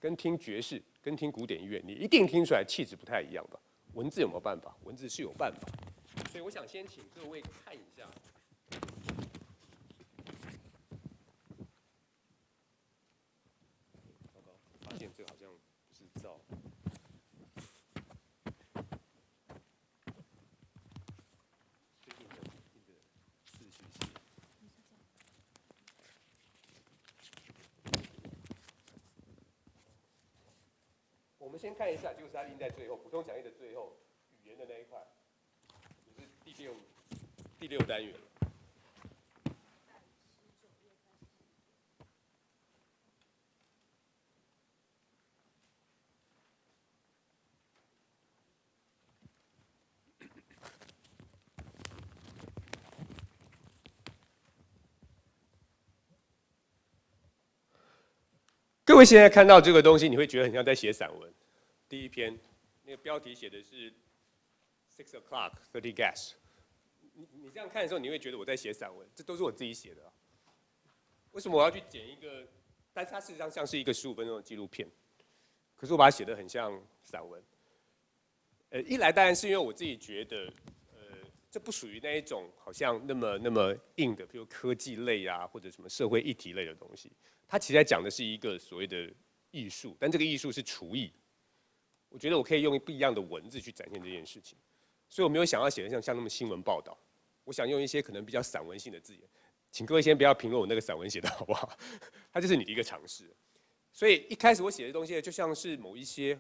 跟听爵士、跟听古典音乐，你一定听出来气质不太一样吧？文字有没有办法？文字是有办法。所以我想先请各位看一下。糟糕，发现这好像不是照。最近的次序写。我们先看一下，就是它印在最后，普通讲义的最后，语言的那一块，就是第六单元。各位现在看到这个东西，你会觉得很像在写散文。第一篇，那个标题写的是 6 o'clock 30 gas。你这样看的时候，你会觉得我在写散文，这都是我自己写的啊。为什么我要去剪一个？但它事实上像是一个15分钟的纪录片，可是我把它写得很像散文。一来当然是因为我自己觉得，这不属于那一种好像那么硬的，比如科技类啊，或者什么社会议题类的东西。它其实在讲的是一个所谓的艺术，但这个艺术是厨艺。我觉得我可以用不一样的文字去展现这件事情，所以我没有想要写得像那么新闻报道，我想用一些可能比较散文性的字眼。请各位先不要评论我那个散文写的好不好，它就是你的一个尝试。所以一开始我写的东西就像是某一些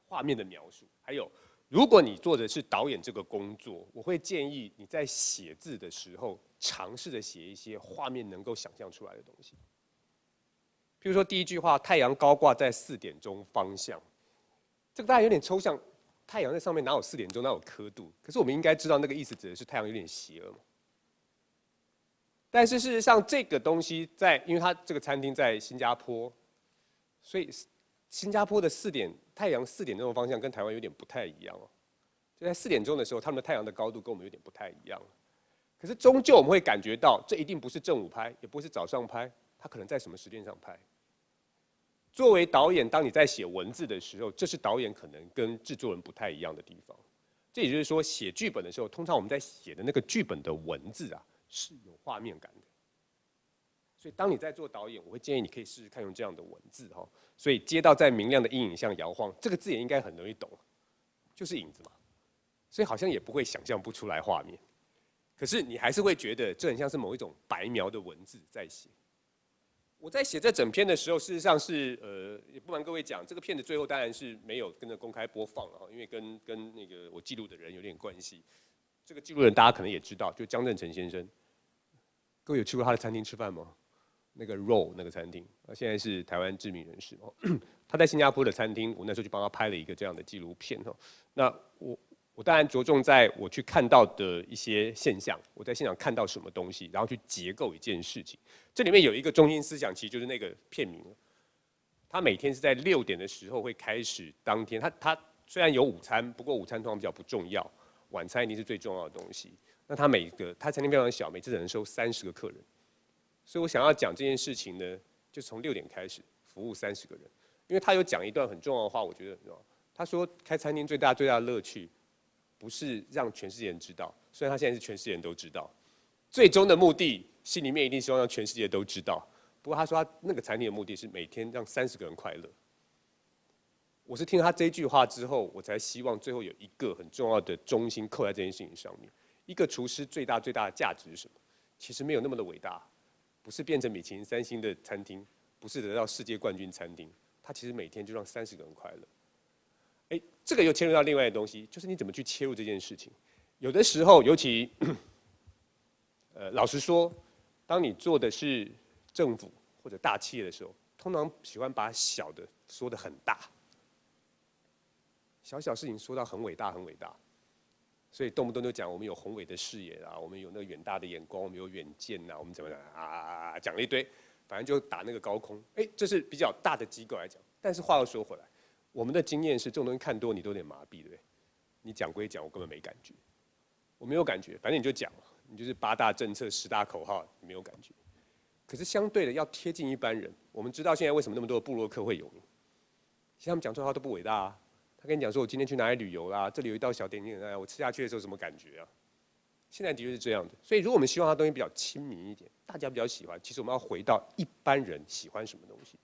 画面的描述，还有如果你做的是导演这个工作，我会建议你在写字的时候尝试着写一些画面能够想象出来的东西。譬如说第一句话，太阳高挂在4点钟方向，这个大家有点抽象，太阳在上面哪有4点钟，哪有刻度？可是我们应该知道那个意思指的是太阳有点斜了嘛。但是事实上，这个东西因为它这个餐厅在新加坡，所以新加坡的太阳4点钟的方向跟台湾有点不太一样哦。就在4点钟的时候，他们的太阳的高度跟我们有点不太一样。可是终究我们会感觉到，这一定不是正午拍，也不是早上拍，它可能在什么时间上拍。作为导演，当你在写文字的时候，这是导演可能跟制作人不太一样的地方。这也就是说，写剧本的时候，通常我们在写的那个剧本的文字啊，是有画面感的。所以当你在做导演，我会建议你可以试试看用这样的文字哈。所以街道在明亮的阴影下摇晃，这个字也应该很容易懂，就是影子嘛。所以好像也不会想象不出来画面，可是你还是会觉得这很像是某一种白描的文字在写。我在写这整篇的时候，事实上是也不瞒各位讲，这个片子最后当然是没有跟着公开播放了哈，因为跟那个我记录的人有点关系。这个记录人大家可能也知道，就江振成先生。各位有去过他的餐厅吃饭吗？那个 Roll 那个餐厅，现在是台湾知名人士哦。他在新加坡的餐厅，我那时候就帮他拍了一个这样的纪录片哦。那我当然着重在我去看到的一些现象，我在现场看到什么东西，然后去结构一件事情。这里面有一个中心思想，其实就是那个片名。他每天是在6点的时候会开始当天，他虽然有午餐，不过午餐通常比较不重要，晚餐一定是最重要的东西。那他餐厅非常小，每次只能收30个客人。所以我想要讲这件事情呢，就从6点开始服务30个人，因为他有讲一段很重要的话，我觉得很重要。他说开餐厅最大的乐趣，不是让全世界人知道，虽然他现在是全世界人都知道，最终的目的心里面一定希望让全世界都知道。不过他说他那个餐厅的目的是每天让30个人快乐。我是听了他这句话之后，我才希望最后有一个很重要的中心扣在这件事情上面。一个厨师最大的价值是什么？其实没有那么的伟大。不是变成米其林3星的餐厅，不是得到世界冠军餐厅，他其实每天就让30个人快乐。这个又切入到另外的东西，就是你怎么去切入这件事情。有的时候，尤其老实说，当你做的是政府或者大企业的时候，通常喜欢把小的说得很大，小事情说到很伟大很伟大。所以动不动就讲我们有宏伟的视野啊，我们有那个远大的眼光，我们有远见啊，我们怎么讲了一堆，反正就打那个高空。这是比较大的机构来讲。但是话又说回来，我们的经验是这种东西看多你都有点麻痹，对不对？你讲归讲，我根本没感觉，我没有感觉，反正你就讲嘛，你就是8大政策、10大口号，你没有感觉。可是相对的要贴近一般人，我们知道现在为什么那么多的部落客会有名，其实他们讲出来的话都不伟大啊。他跟你讲说，我今天去哪里旅游啦，这里有一道小点心，我吃下去的时候什么感觉啊？现在的确是这样的。所以如果我们希望它东西比较亲民一点，大家比较喜欢，其实我们要回到一般人喜欢什么东西。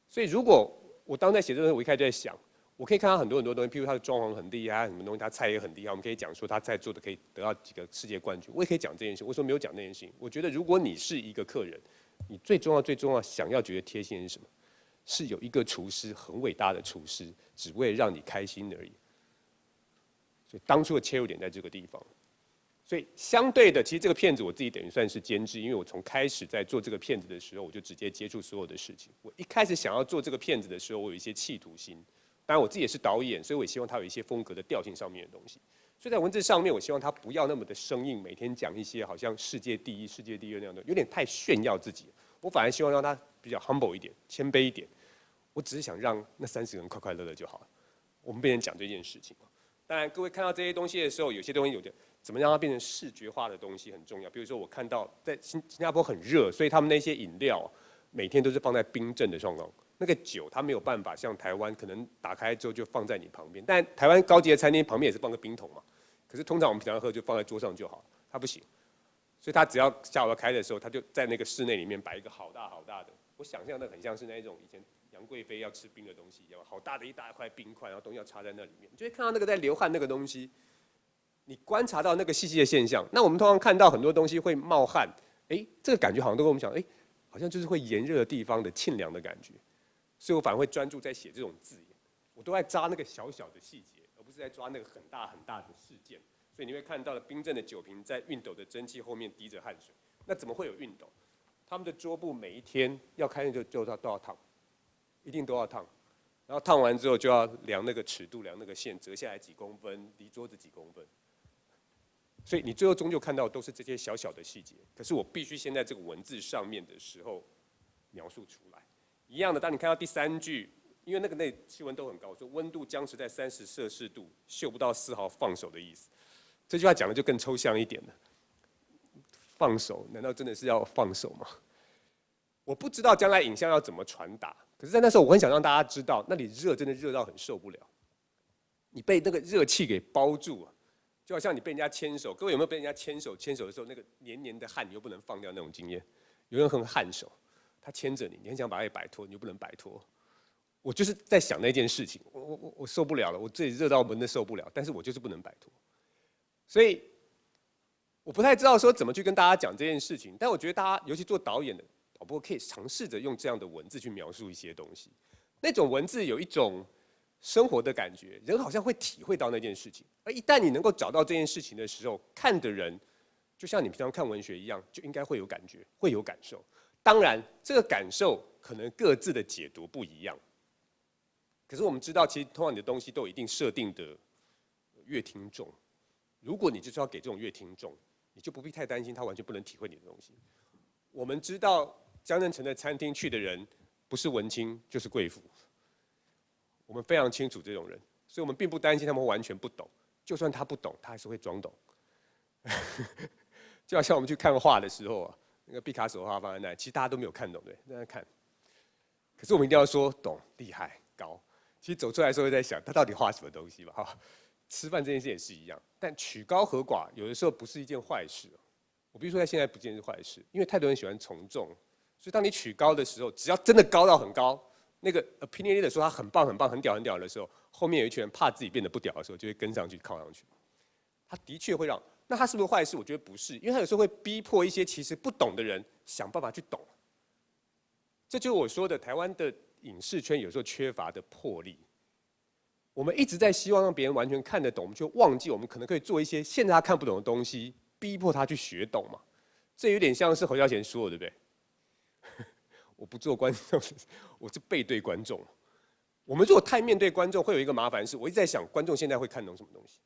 所以如果我当在写这个，我一开始就在想，我可以看到很多东西，譬如它的装潢很厉害，什么东西，它菜也很厉害，我们可以讲说他菜做的可以得到几个世界冠军，我也可以讲这件事。为什么没有讲这件事情？我觉得如果你是一个客人，你最重要想要觉得贴心的是什么？是有一个厨师，很伟大的厨师，只为了让你开心而已。所以当初的切入点在这个地方。所以相对的，其实这个片子我自己等于算是监制，因为我从开始在做这个片子的时候，我就直接接触所有的事情。我一开始想要做这个片子的时候，我有一些企图心。当然我自己也是导演，所以我也希望它有一些风格的调性上面的东西。所以在文字上面，我希望它不要那么的生硬，每天讲一些好像世界第一、世界第二那样的，有点太炫耀自己。我反而希望让它比较 humble 一点，谦卑一点。我只是想让那30个人快快乐乐就好了。我们被人讲这件事情。当然，各位看到这些东西的时候，有些东西怎么让它变成视觉化的东西很重要。比如说，我看到在新加坡很热，所以他们那些饮料每天都是放在冰镇的状况。那个酒它没有办法像台湾，可能打开之后就放在你旁边。但台湾高级的餐厅旁边也是放个冰桶嘛。可是通常我们平常喝就放在桌上就好，它不行。所以他只要下午要开的时候，他就在那个室内里面摆一个好大好大的。我想象的很像是那种以前杨贵妃要吃冰的东西一样，好大的一大块冰块，然后东西要插在那里面，你就会看到那个在流汗那个东西。你观察到那个细细的现象，那我们通常看到很多东西会冒汗，这个感觉好像都跟我们讲，好像就是会炎热的地方的沁凉的感觉，所以我反而会专注在写这种字眼，我都在抓那个小小的细节，而不是在抓那个很大很大的事件。所以你会看到了冰镇的酒瓶在熨斗的蒸汽后面滴着汗水，那怎么会有熨斗？他们的桌布每一天要开都要烫，一定都要烫。然后烫完之后就要量那个尺度，量那个线，折下来几公分，离桌子几公分。所以你最后终究看到都是这些小小的细节，可是我必须先在这个文字上面的时候描述出来。一样的，当你看到第3句，因为那气温都很高，说温度僵持在30摄氏度，嗅不到丝毫放手的意思。这句话讲的就更抽象一点了。放手，难道真的是要放手吗？我不知道将来影像要怎么传达，可是在那时候我很想让大家知道，那里热真的热到很受不了，你被那个热气给包住啊。就好像你被人家牵手，各位有没有被人家牵手的时候，那个黏黏的汗你又不能放掉那种经验？有人很汗手，他牵着你，你很想把他给摆脱，你又不能摆脱。我就是在想那件事情，我受不了了，我这里热到门都受不了，但是我就是不能摆脱。所以我不太知道说怎么去跟大家讲这件事情，但我觉得大家，尤其做导演的导播，可以尝试着用这样的文字去描述一些东西。那种文字有一种生活的感觉，人好像会体会到那件事情。而一旦你能够找到这件事情的时候，看的人就像你平常看文学一样，就应该会有感觉，会有感受。当然，这个感受可能各自的解读不一样。可是我们知道，其实通常你的东西都有一定设定的乐听众。如果你就是要给这种乐听众，你就不必太担心他完全不能体会你的东西。我们知道江振成的餐厅去的人，不是文青就是贵妇。我们非常清楚这种人，所以我们并不担心他们会完全不懂。就算他不懂，他还是会装懂。就好像我们去看画的时候啊，那个毕卡索画放在那，其实大家都没有看懂，对，在那看。可是我们一定要说懂、厉害、高。其实走出来的时候在想，他到底画什么东西吧？哈，吃饭这件事也是一样。但曲高和寡有的时候不是一件坏事。我比如说在现在不见得是坏事，因为太多人喜欢从众，所以当你曲高的时候，只要真的高到很高。那个 opinion leader 说他很棒很棒很屌很屌的时候，后面有一群人怕自己变得不屌的时候，就会跟上去靠上去。他的确会让，那他是不是坏事？我觉得不是，因为他有时候会逼迫一些其实不懂的人想办法去懂。这就是我说的，台湾的影视圈有时候缺乏的魄力。我们一直在希望让别人完全看得懂，我们就忘记我们可能可以做一些现在他看不懂的东西，逼迫他去学懂嘛。这有点像是侯孝贤说的，对不对？我不做观众，我是背对观众。我们如果太面对观众，会有一个麻烦是，我一直在想观众现在会看懂什么东西。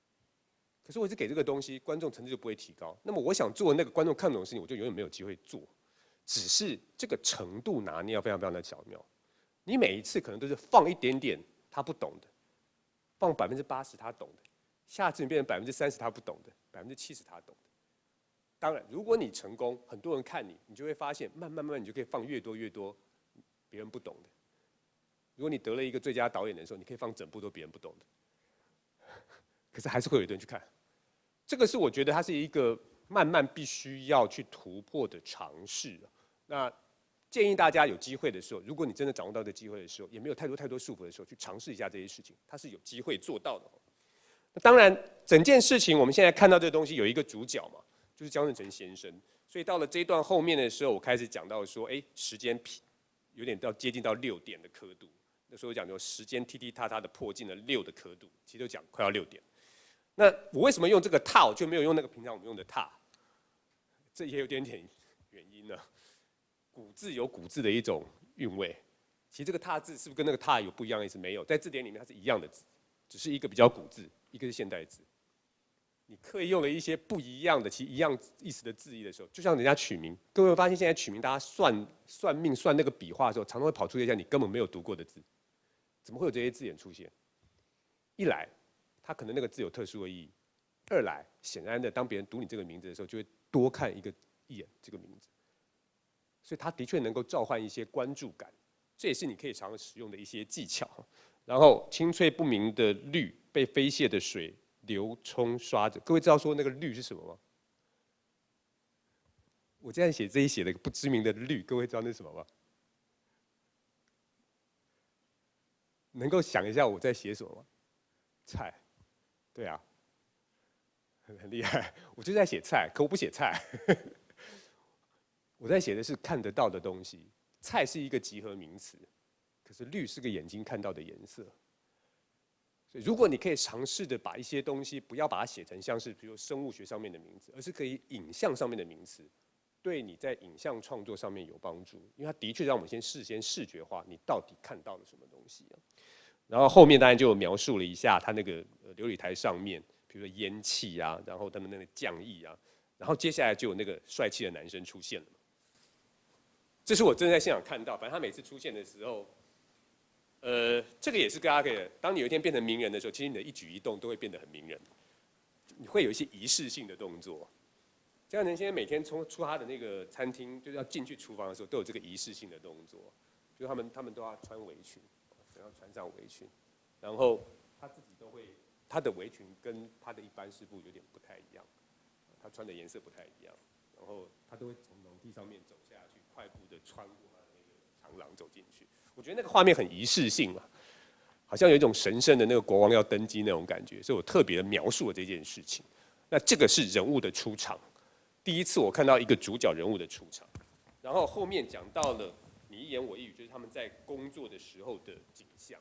可是我一直给这个东西，观众层次就不会提高。那么我想做那个观众看不懂的事情，我就永远没有机会做。只是这个程度拿捏要非常非常的巧妙。你每一次可能都是放一点点他不懂的，放80%他懂的，下次你变成30%他不懂的，70%他懂的。当然，如果你成功，很多人看你，你就会发现，慢慢你就可以放越多越多别人不懂的。如果你得了一个最佳导演的时候，你可以放整部都别人不懂的，可是还是会有人去看。这个是我觉得它是一个慢慢必须要去突破的尝试。那建议大家有机会的时候，如果你真的掌握到这机会的时候，也没有太多束缚的时候，去尝试一下这些事情，它是有机会做到的。那当然，整件事情我们现在看到这个东西有一个主角嘛，就是江振成先生。所以到了这一段后面的时候，我开始讲到说，时间有点接近到6点的刻度。那时候讲说时间踢踢踏踏的迫近了6的刻度，其实就讲快要6点。那我为什么用这个踏，就没有用那个平常我们用的踏？这也有点原因呢。古字有古字的一种韵味，其实这个踏字是不是跟那个踏有不一样的意思？没有，在字典里面它是一样的字，只是一个比较古字，一个是现代字。你刻意用了一些不一样的，其实一样意思的字义的时候，就像人家取名，各位会发现现在取名，大家算命算那个笔画的时候，常常会跑出一些你根本没有读过的字，怎么会有这些字眼出现？一来，它可能那个字有特殊的意义；二来，显然的，当别人读你这个名字的时候，就会多看一眼这个名字，所以它的确能够召唤一些关注感，这也是你可以常常使用的一些技巧。然后清脆不明的绿被飞泻的水流冲刷着，各位知道说那个绿是什么吗？我现在写了一个不知名的绿，各位知道那是什么吗？能够想一下我在写什么吗？菜，对啊，很厉害。我就在写菜，可我不写菜，我在写的是看得到的东西。菜是一个集合名词，可是绿是个眼睛看到的颜色。所以，如果你可以尝试的把一些东西，不要把它写成像是比如生物学上面的名词，而是可以影像上面的名词，对你在影像创作上面有帮助，因为它的确让我们事先视觉化你到底看到了什么东西啊。然后后面当然就描述了一下他那个流理台上面，比如说烟气啊，然后他们那个匠艺啊，然后接下来就有那个帅气的男生出现了。这是我真的在现场看到，反正他每次出现的时候。这个也是大家可以，当你有一天变成名人的时候，其实你的一举一动都会变得很名人，你会有一些仪式性的动作。江振成先生每天出他的那个餐厅，就是要进去厨房的时候，都有这个仪式性的动作，就他们都要穿围裙，要穿上围裙，然后他自己都会，他的围裙跟他的一般师傅有点不太一样，他穿的颜色不太一样，然后他都会从楼梯上面走下去，快步的穿过他的那个长廊走进去。我觉得那个画面很仪式性嘛，好像有一种神圣的那个国王要登基那种感觉，所以我特别的描述了这件事情。那这个是人物的出场，第一次我看到一个主角人物的出场，然后后面讲到了你一言我一语，就是他们在工作的时候的景象。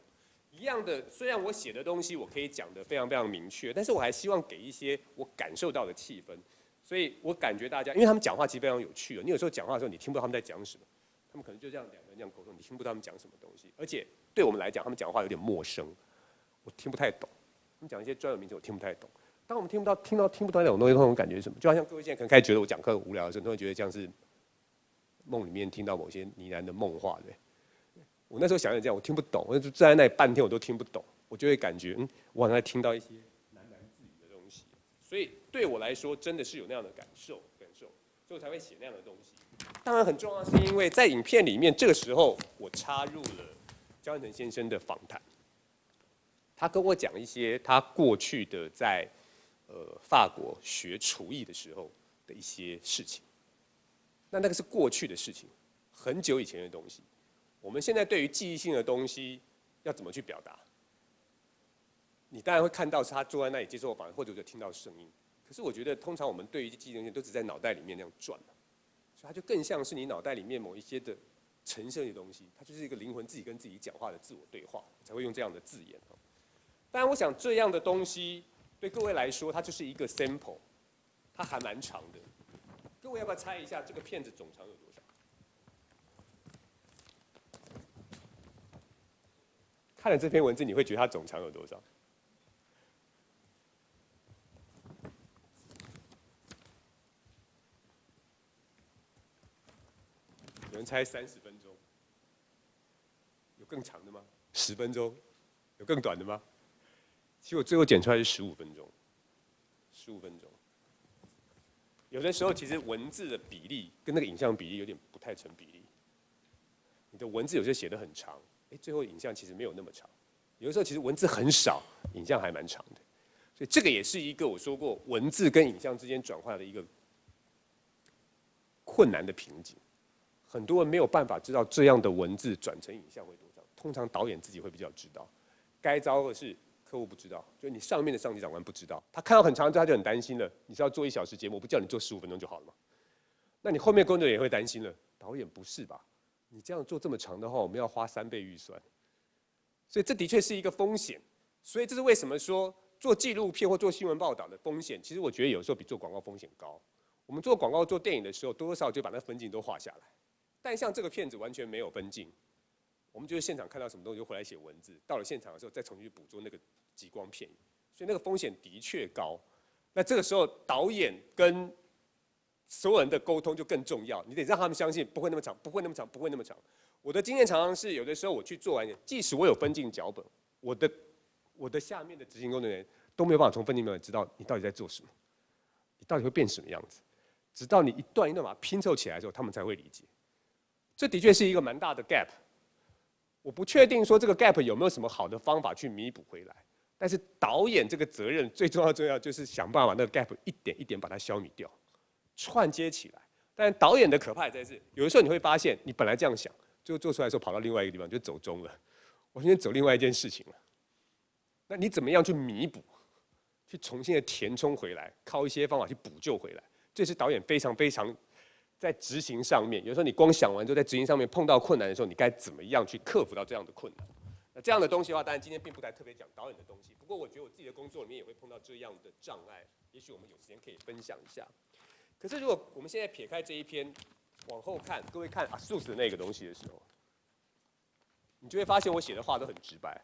一样的，虽然我写的东西我可以讲得非常非常明确，但是我还希望给一些我感受到的气氛。所以我感觉大家，因为他们讲话其实非常有趣，你有时候讲话的时候你听不到他们在讲什么。他们可能就这样两个人这样沟通，你听不到他们讲什么东西，而且对我们来讲，他们讲话有点陌生，我听不太懂。他们讲一些专有名词，我听不太懂。当我们听不懂那种东西，那种感觉是什么？就好像各位现在可能开始觉得我讲课很无聊的时候，都会觉得像是梦里面听到某些呢喃的梦话，对。我那时候想这样，我听不懂，我就站在那里半天，我都听不懂，我就会感觉，我好像在听到一些喃喃自语的东西。所以对我来说，真的是有那样的感受，所以我才会写那样的东西。当然很重要，是因为在影片里面，这个时候我插入了江振成先生的访谈，他跟我讲一些他过去的在法国学厨艺的时候的一些事情。那个是过去的事情，很久以前的东西。我们现在对于记忆性的东西要怎么去表达？你当然会看到是他坐在那里接受访谈，或者就听到声音。可是我觉得，通常我们对于记忆东西都只在脑袋里面那样转嘛。所以它就更像是你脑袋里面某一些的呈现的东西，它就是一个灵魂自己跟自己讲话的自我对话，才会用这样的字眼。当然，我想这样的东西对各位来说，它就是一个 sample， 它还蛮长的。各位要不要猜一下这个片子总长有多少？看了这篇文字，你会觉得它总长有多少？有人猜30分钟，有更长的吗？10分钟，有更短的吗？其实我最后剪出来是15分钟，15分钟。有的时候其实文字的比例跟那个影像比例有点不太成比例。你的文字有些写得很长，最后影像其实没有那么长。有的时候其实文字很少，影像还蛮长的。所以这个也是一个我说过文字跟影像之间转换的一个困难的瓶颈。很多人没有办法知道这样的文字转成影像会多长，通常导演自己会比较知道。该糟的是客户不知道，就你上面的上级长官不知道，他看到很长之后他就很担心了。你是要做1小时节目，我不叫你做15分钟就好了吗？那你后面工作人员也会担心了，导演不是吧？你这样做这么长的话，我们要花3倍预算，所以这的确是一个风险。所以这是为什么说做纪录片或做新闻报道的风险，其实我觉得有时候比做广告风险高。我们做广告、做电影的时候，多多少少就把那分镜都画下来。但像这个片子完全没有分镜，我们就是现场看到什么东西就回来写文字，到了现场的时候再重新去捕捉那个极光片，所以那个风险的确高。那这个时候导演跟所有人的沟通就更重要，你得让他们相信不会那么长，不会那么长，不会那么长。我的经验常常是，有的时候我去做完，即使我有分镜脚本，我的下面的执行工作人员都没有办法从分镜里面知道你到底在做什么，你到底会变什么样子，直到你一段一段把它拼凑起来的时候，他们才会理解。这的确是一个蛮大的 gap。我不确定说这个 gap 有没有什么好的方法去弥补回来，但是导演这个责任最重要就是想办法把那个 gap 一点一点把它消弭掉，串接起来。但导演的可怕也在这，有的时候你会发现你本来这样想，最后做出来的时候跑到另外一个地方就走中了，我今天走另外一件事情了。那你怎么样去弥补，去重新的填充回来，靠一些方法去补救回来，这是导演非常非常在执行上面，有时候你光想完之后，在执行上面碰到困难的时候，你该怎么样去克服到这样的困难？那这样的东西的话，当然今天并不太特别讲导演的东西，不过我觉得我自己的工作里面也会碰到这样的障碍，也许我们有时间可以分享一下。可是如果我们现在撇开这一篇，往后看，各位看ASUS的那个东西的时候，你就会发现我写的话都很直白。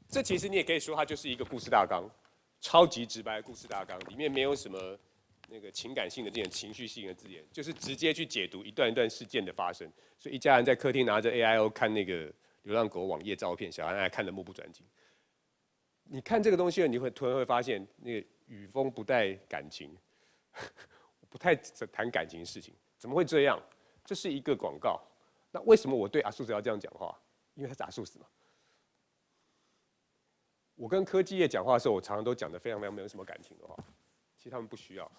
这其实你也可以说它就是一个故事大纲，超级直白的故事大纲，里面没有什么那个情感性的这种情绪性的字眼，就是直接去解读一段一段事件的发生。所以一家人在客厅拿着 AIO 看那个流浪狗网页照片，小孩还看得目不转睛。你看这个东西，你会突然会发现，那个语风不带感情，不太谈感情的事情，怎么会这样？这是一个广告。那为什么我对ASUS要这样讲话？因为它是ASUS嘛。我跟科技业讲话的时候，我常常都讲得非常非常没有什么感情的话。其实他们不需要，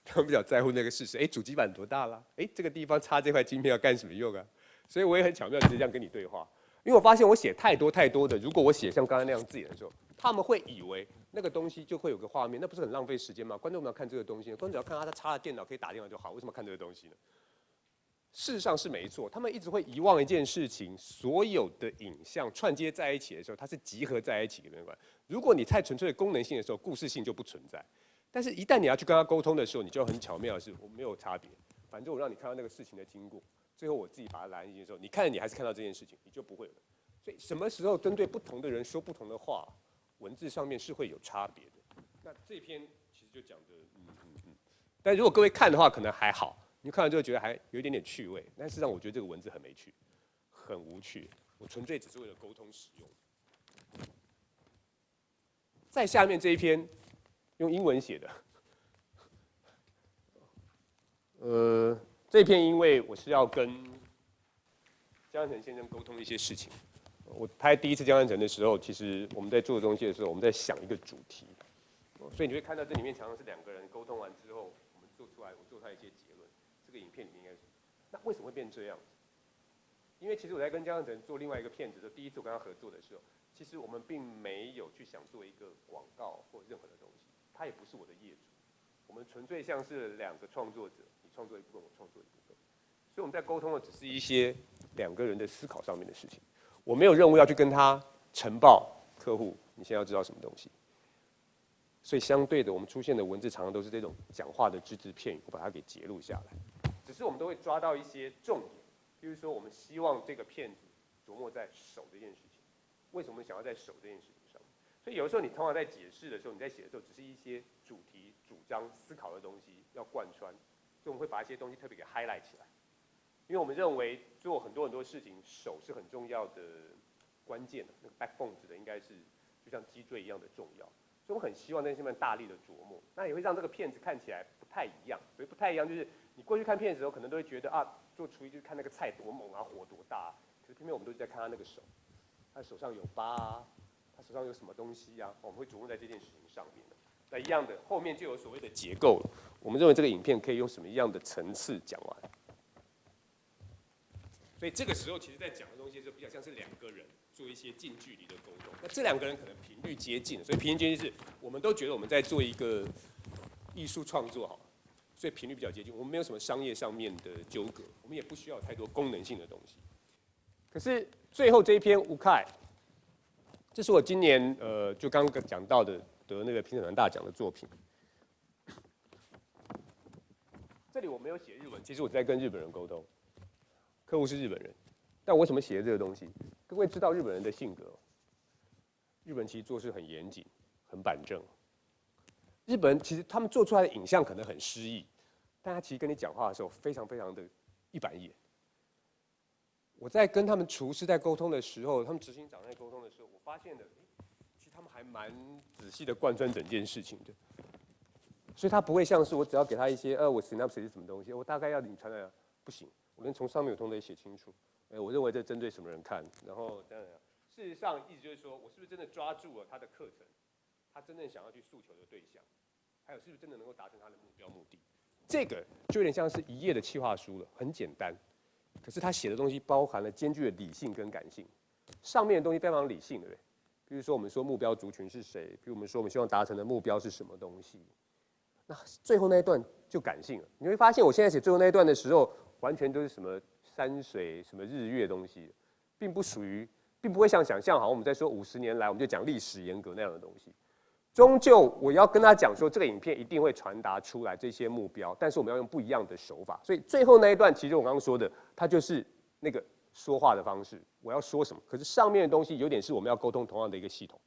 他们比较在乎那个事实。主机板多大啦？这个地方插这块晶片要干什么用啊？所以我也很巧妙直接这样跟你对话。因为我发现我写太多太多的，如果我写像刚才那样字眼的时候，他们会以为那个东西就会有个画面，那不是很浪费时间吗？观众们要看这个东西，观众只要看他插了电脑可以打电话就好，为什么要看这个东西呢？事实上是没错，他们一直会遗忘一件事情：所有的影像串接在一起的时候，它是集合在一起的。如果你太纯粹的功能性的时候，故事性就不存在。但是，一旦你要去跟他沟通的时候，你就很巧妙的是，我没有差别，反正我让你看到那个事情的经过，最后我自己把它拦进去的时候，你看你还是看到这件事情，你就不会了。所以，什么时候针对不同的人说不同的话，文字上面是会有差别的。那这篇其实就讲的，但如果各位看的话，可能还好。你看完之后觉得还有一点点趣味，但事实上我觉得这个文字很没趣，很无趣。我纯粹只是为了沟通使用。在下面这一篇用英文写的，这篇因为我是要跟江汉成先生沟通一些事情。我拍第一次江汉成的时候，其实我们在做东西的时候，我们在想一个主题，所以你会看到这里面常常是2个人沟通完之后，我做出来一些结论。这个影片里面应该是，那为什么会变这样？因为其实我在跟江汉成做另外一个片子的第一次我跟他合作的时候，其实我们并没有去想做一个广告或任何的东西，他也不是我的业主，我们纯粹像是2个创作者，你创作一部分，我创作一部分，所以我们在沟通的只是一些2个人的思考上面的事情，我没有任务要去跟他呈报客户，你现在要知道什么东西。所以相对的，我们出现的文字常常都是这种讲话的只字片语，我把它给截录下来。只是我们都会抓到一些重点，比如说我们希望这个片子琢磨在手这件事情，为什么想要在手这件事情上面？所以有的时候你通常在解释的时候，你在写的时候，只是一些主题、主张、思考的东西要贯穿，所以我们会把一些东西特别给 highlight 起来，因为我们认为做很多事情，手是很重要的关键的，那个 backbone 指的应该是就像脊椎一样的重要。所以我很希望在上面大力的琢磨，那也会让这个片子看起来不太一样。所以不太一样就是你过去看片的时候，可能都会觉得啊，做厨艺就是看那个菜多猛啊，火多大、啊，可是偏偏我们都是在看他那个手，他手上有疤啊，他手上有什么东西啊，我们会着重在这件事情上面。那一样的，后面就有所谓的结构了。我们认为这个影片可以用什么样的层次讲完？所以这个时候，其实在讲的东西就比较像是两个人做一些近距离的沟通。那这两个人可能频率接近，所以频率接近是我们都觉得我们在做一个艺术创作，好，所以频率比较接近。我们没有什么商业上面的纠葛，我们也不需要太多功能性的东西。可是最后这一篇吴凯，这是我今年就刚刚讲到的得那个评审团大奖的作品。这里我没有写日文，其实我在跟日本人沟通。客户是日本人，但我为什么写这个东西？各位知道日本人的性格，日本人其实做事很严谨、很板正。日本人其实他们做出来的影像可能很诗意，但他其实跟你讲话的时候非常非常的一板一眼。我在跟他们厨师在沟通的时候，他们执行长在沟通的时候，我发现了，其实他们还蛮仔细的贯穿整件事情的。所以他不会像是我只要给他一些我 synopsis 是什么东西，我大概要你传达，不行。我连从上面有通都写清楚，我认为这针对什么人看，然后当然，事实上意思就是说我是不是真的抓住了他的课程，他真正想要去诉求的对象，还有是不是真的能够达成他的目的，这个就有点像是一页的企划书了，很简单，可是他写的东西包含了兼具的理性跟感性，上面的东西非常理性，对不对？比如说我们说目标族群是谁，比如我们说我们希望达成的目标是什么东西，那最后那一段就感性了，你会发现我现在写最后那一段的时候。完全都是什么山水、什么日月东西，并不会像想象，好像我们在说50年来我们就讲历史严格那样的东西。终究我要跟他讲说，这个影片一定会传达出来这些目标，但是我们要用不一样的手法。所以最后那一段，其实我刚刚说的，它就是那个说话的方式，我要说什么。可是上面的东西有点是我们要沟通同样的一个系统。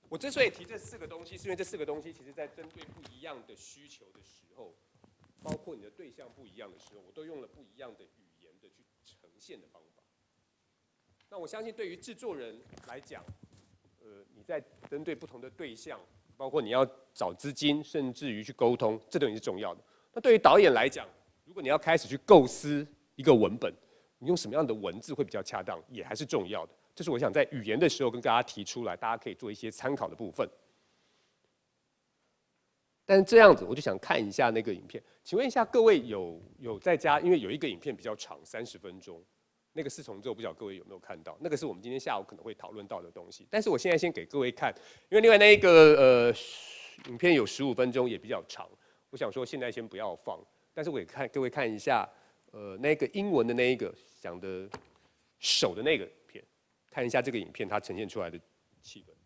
我之所以提这4个东西，是因为这4个东西其实在针对不一样的需求的时候。包括你的对象不一样的时候，我都用了不一样的语言的去呈现的方法。那我相信对于制作人来讲，你在针对不同的对象，包括你要找资金，甚至于去沟通，这东西是重要的。那对于导演来讲，如果你要开始去构思一个文本，你用什么样的文字会比较恰当，也还是重要的。这是我想在语言的时候跟大家提出来，大家可以做一些参考的部分。但是这样子，我就想看一下那个影片。请问一下各位有在家，因为有一个影片比较长，30分钟，那个4重奏，不晓得各位有没有看到？那个是我们今天下午可能会讨论到的东西。但是我现在先给各位看，因为另外那一个影片有15分钟，也比较长。我想说现在先不要放，但是我也各位看一下，那个英文的那一个讲的手的那个片，看一下这个影片它呈现出来的气氛。